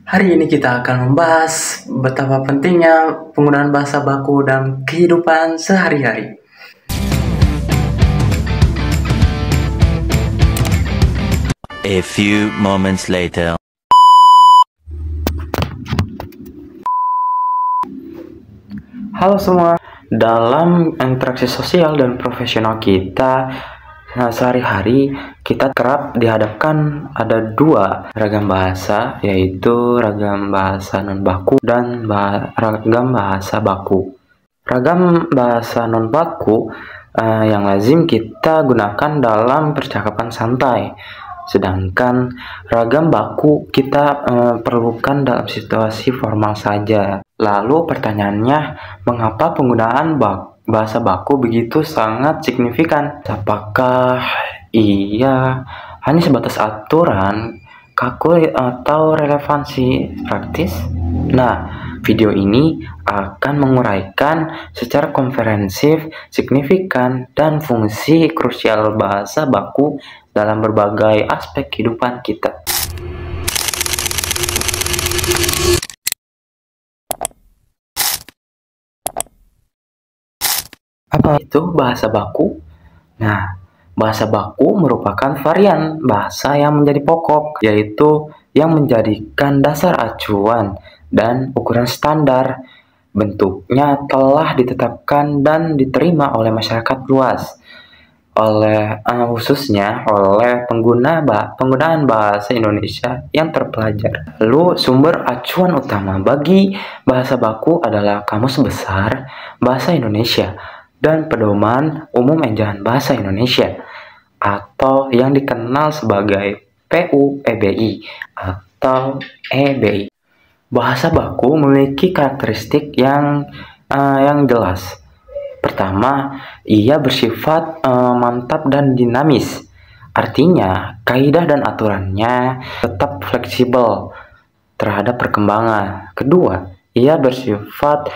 Hari ini kita akan membahas betapa pentingnya penggunaan bahasa baku dalam kehidupan sehari-hari. A few moments later. Halo semua, dalam interaksi sosial dan profesional kita sehari-hari, kita kerap dihadapkan ada dua ragam bahasa, yaitu ragam bahasa non-baku dan ragam bahasa baku. Ragam bahasa non-baku yang lazim kita gunakan dalam percakapan santai, sedangkan ragam baku kita perlukan dalam situasi formal saja. Lalu pertanyaannya, mengapa penggunaan bahasa baku begitu sangat signifikan? Apakah ia hanya sebatas aturan, kaku, atau relevansi praktis? Nah, video ini akan menguraikan secara komprehensif, signifikan, dan fungsi krusial bahasa baku dalam berbagai aspek kehidupan kita. Apa itu bahasa baku? Nah, bahasa baku merupakan varian bahasa yang menjadi pokok, yaitu yang menjadikan dasar acuan dan ukuran standar. Bentuknya telah ditetapkan dan diterima oleh masyarakat luas, khususnya oleh penggunaan bahasa Indonesia yang terpelajar. Lalu sumber acuan utama bagi bahasa baku adalah Kamus Besar Bahasa Indonesia dan Pedoman Umum Ejaan Bahasa Indonesia, atau yang dikenal sebagai PUEBI atau EBI. Bahasa baku memiliki karakteristik yang jelas. Pertama, ia bersifat mantap dan dinamis. Artinya, kaidah dan aturannya tetap fleksibel terhadap perkembangan. Kedua, ia bersifat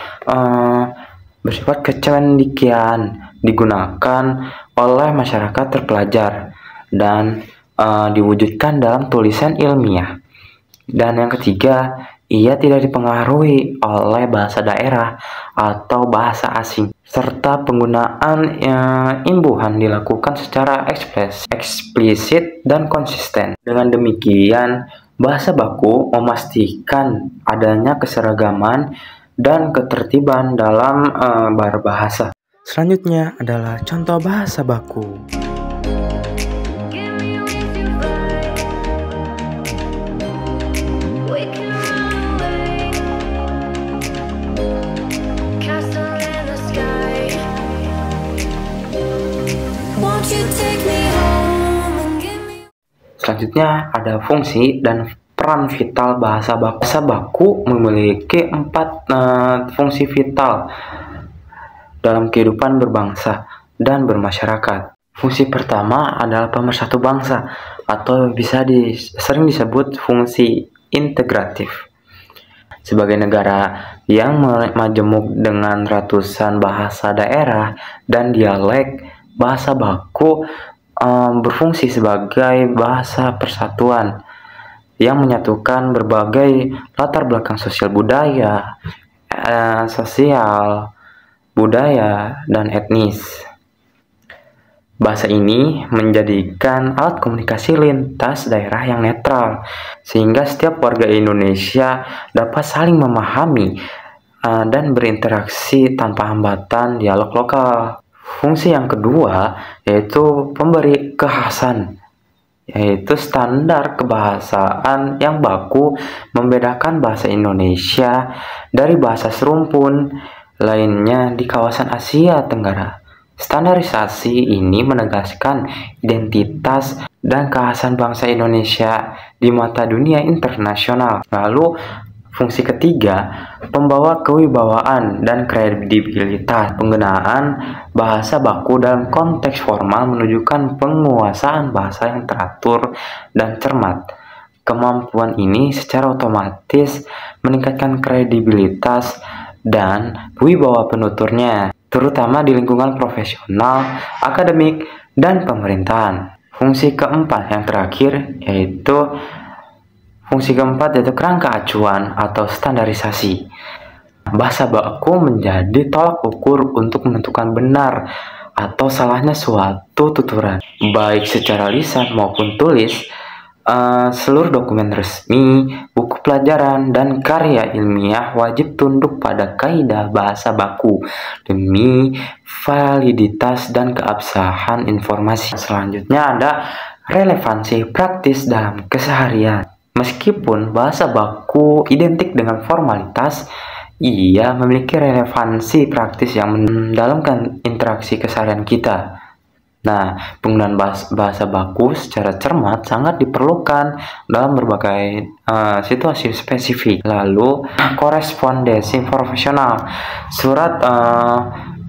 kecendikian, digunakan oleh masyarakat terpelajar dan diwujudkan dalam tulisan ilmiah. Dan yang ketiga, ia tidak dipengaruhi oleh bahasa daerah atau bahasa asing, serta penggunaan imbuhan dilakukan secara eksplisit dan konsisten. Dengan demikian, bahasa baku memastikan adanya keseragaman dan ketertiban dalam berbahasa. Selanjutnya adalah contoh bahasa baku. Selanjutnya ada fungsi dan peran vital bahasa baku. Bahasa baku memiliki 4 fungsi vital dalam kehidupan berbangsa dan bermasyarakat. Fungsi pertama adalah pemersatu bangsa, atau bisa sering disebut fungsi integratif. Sebagai negara yang majemuk dengan ratusan bahasa daerah dan dialek, bahasa baku berfungsi sebagai bahasa persatuan yang menyatukan berbagai latar belakang sosial budaya, dan etnis. Bahasa ini menjadikan alat komunikasi lintas daerah yang netral, sehingga setiap warga Indonesia dapat saling memahami dan berinteraksi tanpa hambatan dialog lokal. Fungsi yang kedua yaitu pemberi kekhasan, yaitu standar kebahasaan yang baku membedakan bahasa Indonesia dari bahasa serumpun lainnya di kawasan Asia Tenggara. Standarisasi ini menegaskan identitas dan kekhasan bangsa Indonesia di mata dunia internasional. Lalu fungsi ketiga, pembawa kewibawaan dan kredibilitas. Penggunaan bahasa baku dalam konteks formal menunjukkan penguasaan bahasa yang teratur dan cermat. Kemampuan ini secara otomatis meningkatkan kredibilitas dan wibawa penuturnya, terutama di lingkungan profesional, akademik, dan pemerintahan. Fungsi keempat yang terakhir yaitu Fungsi keempat yaitu kerangka acuan atau standarisasi. Bahasa baku menjadi tolak ukur untuk menentukan benar atau salahnya suatu tuturan, baik secara lisan maupun tulis. Seluruh dokumen resmi, buku pelajaran, dan karya ilmiah wajib tunduk pada kaidah bahasa baku demi validitas dan keabsahan informasi. Selanjutnya ada relevansi praktis dalam keseharian. Meskipun bahasa baku identik dengan formalitas, ia memiliki relevansi praktis yang mendalamkan interaksi keseharian kita. Nah, penggunaan bahasa baku secara cermat sangat diperlukan dalam berbagai situasi spesifik. Lalu, korespondensi profesional, surat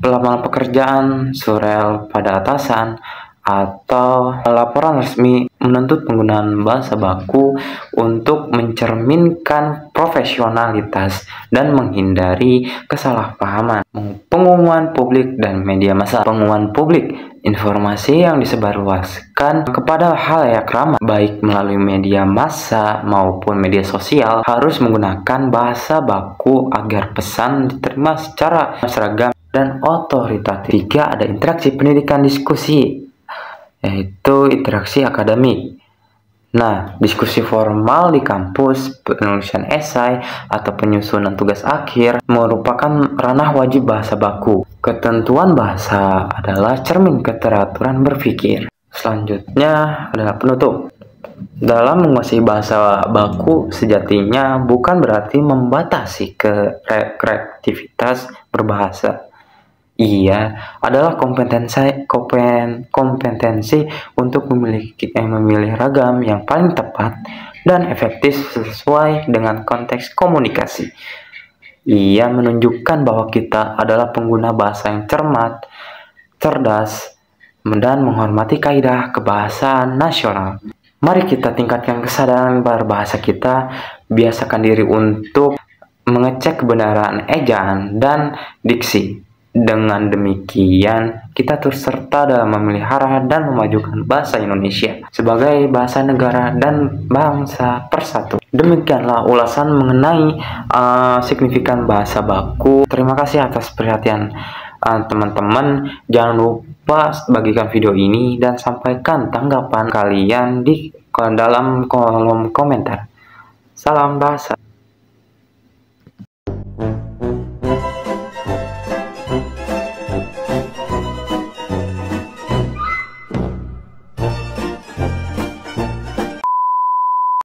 lamaran pekerjaan, surel pada atasan, atau laporan resmi menuntut penggunaan bahasa baku untuk mencerminkan profesionalitas dan menghindari kesalahpahaman. Pengumuman publik dan media massa. Pengumuman publik, informasi yang disebarluaskan kepada khalayak ramai baik melalui media massa maupun media sosial harus menggunakan bahasa baku agar pesan diterima secara seragam dan otoritatif. 3. Ada interaksi pendidikan diskusi, yaitu interaksi akademik. Nah, diskusi formal di kampus, penulisan esai, atau penyusunan tugas akhir merupakan ranah wajib bahasa baku. Ketentuan bahasa adalah cermin keteraturan berpikir. Selanjutnya adalah penutup. Dalam menguasai bahasa baku sejatinya bukan berarti membatasi kreativitas berbahasa. Ia adalah kompetensi untuk memilih ragam yang paling tepat dan efektif sesuai dengan konteks komunikasi. Ia menunjukkan bahwa kita adalah pengguna bahasa yang cermat, cerdas, dan menghormati kaidah kebahasaan nasional. Mari kita tingkatkan kesadaran berbahasa kita, biasakan diri untuk mengecek kebenaran ejaan dan diksi. Dengan demikian, kita turut serta dalam memelihara dan memajukan bahasa Indonesia sebagai bahasa negara dan bangsa persatu. Demikianlah ulasan mengenai signifikan bahasa baku. Terima kasih atas perhatian teman-teman. Jangan lupa bagikan video ini dan sampaikan tanggapan kalian di dalam kolom komentar. Salam bahasa.